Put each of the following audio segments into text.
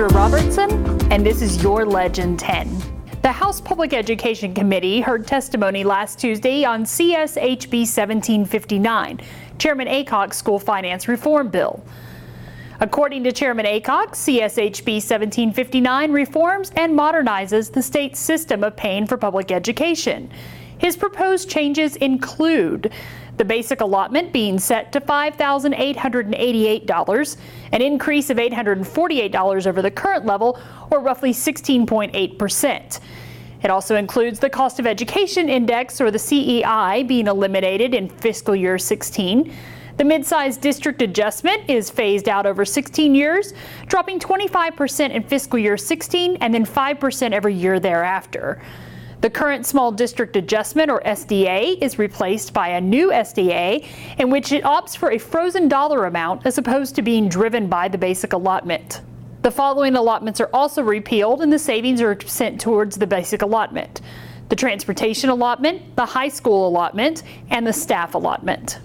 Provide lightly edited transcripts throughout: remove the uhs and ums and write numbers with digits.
Tedrah Robertson, and this is your Legend 10. The House Public Education Committee heard testimony last Tuesday on CSHB 1759, Chairman Aycock's school finance reform bill. According to Chairman Aycock, CSHB 1759 reforms and modernizes the state's system of paying for public education. His proposed changes include the basic allotment being set to $5,888, an increase of $848 over the current level, or roughly 16.8%. It also includes the Cost of Education Index, or the CEI, being eliminated in fiscal year 16. The mid-size district adjustment is phased out over 16 years, dropping 25% in fiscal year 16 and then 5% every year thereafter. The current small district adjustment, or SDA, is replaced by a new SDA in which it opts for a frozen dollar amount as opposed to being driven by the basic allotment. The following allotments are also repealed and the savings are sent towards the basic allotment: the transportation allotment, the high school allotment, and the staff allotment.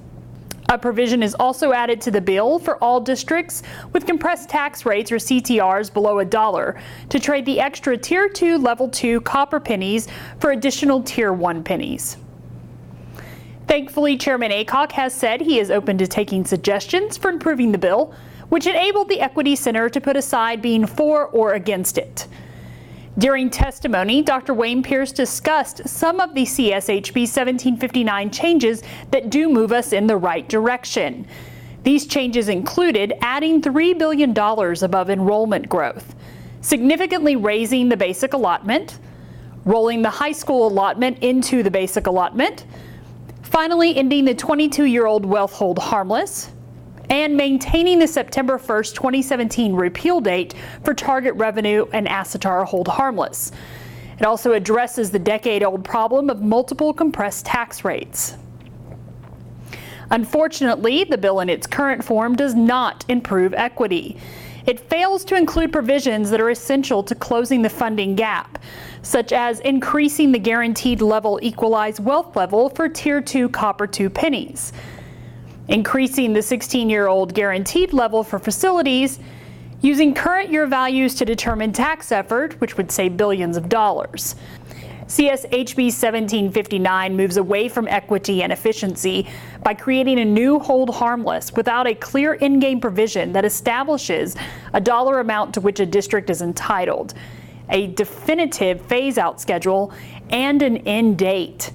A provision is also added to the bill for all districts with compressed tax rates, or CTRs, below $1 to trade the extra Tier 2 Level 2 copper pennies for additional Tier 1 pennies. Thankfully, Chairman Aycock has said he is open to taking suggestions for improving the bill, which enabled the Equity Center to put aside being for or against it. During testimony, Dr. Wayne Pierce discussed some of the CSHB 1759 changes that do move us in the right direction. These changes included adding $3 billion above enrollment growth, significantly raising the basic allotment, rolling the high school allotment into the basic allotment, finally ending the 22-year-old wealth hold harmless, and maintaining the September 1st, 2017 repeal date for target revenue and ASETAR hold harmless. It also addresses the decade-old problem of multiple compressed tax rates. Unfortunately, the bill in its current form does not improve equity. It fails to include provisions that are essential to closing the funding gap, such as increasing the guaranteed level equalized wealth level for Tier 2 copper 2 pennies, increasing the 16-year-old guaranteed level for facilities, using current year values to determine tax effort, which would save billions of dollars. CSHB 1759 moves away from equity and efficiency by creating a new hold harmless without a clear in-game provision that establishes a dollar amount to which a district is entitled, a definitive phase-out schedule, and an end date.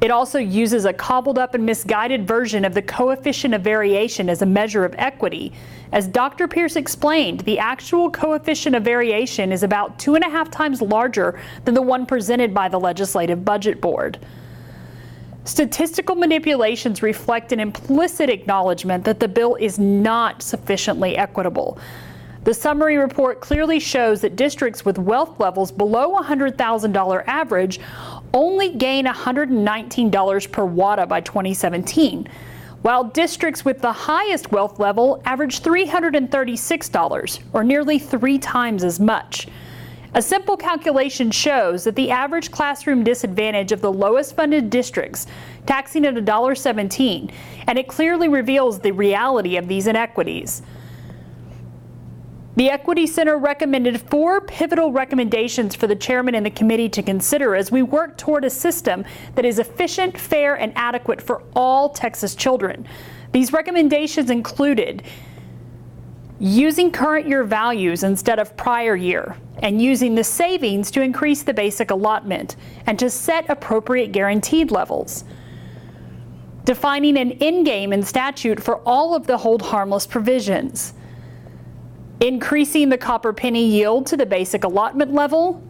It also uses a cobbled up and misguided version of the coefficient of variation as a measure of equity. As Dr. Pierce explained, the actual coefficient of variation is about 2.5 times larger than the one presented by the Legislative Budget Board. Statistical manipulations reflect an implicit acknowledgement that the bill is not sufficiently equitable. The summary report clearly shows that districts with wealth levels below $100,000 average only gain $119 per WADA by 2017, while districts with the highest wealth level average $336, or nearly 3 times as much. A simple calculation shows that the average classroom disadvantage of the lowest funded districts, taxing at $1.17, and it clearly reveals the reality of these inequities. The Equity Center recommended 4 pivotal recommendations for the chairman and the committee to consider as we work toward a system that is efficient, fair, and adequate for all Texas children. These recommendations included using current year values instead of prior year, and using the savings to increase the basic allotment and to set appropriate guaranteed levels. Defining an end game in statute for all of the hold harmless provisions. Increasing the copper penny yield to the basic allotment level,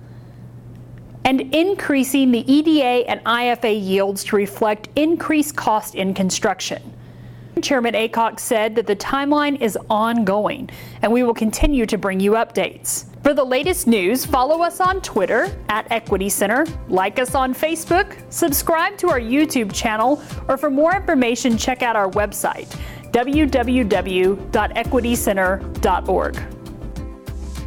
and increasing the EDA and IFA yields to reflect increased cost in construction. Chairman Aycock said that the timeline is ongoing, and we will continue to bring you updates. For the latest news, follow us on Twitter @EquityCenter, like us on Facebook, subscribe to our YouTube channel, or for more information, check out our website, www.equitycenter.org.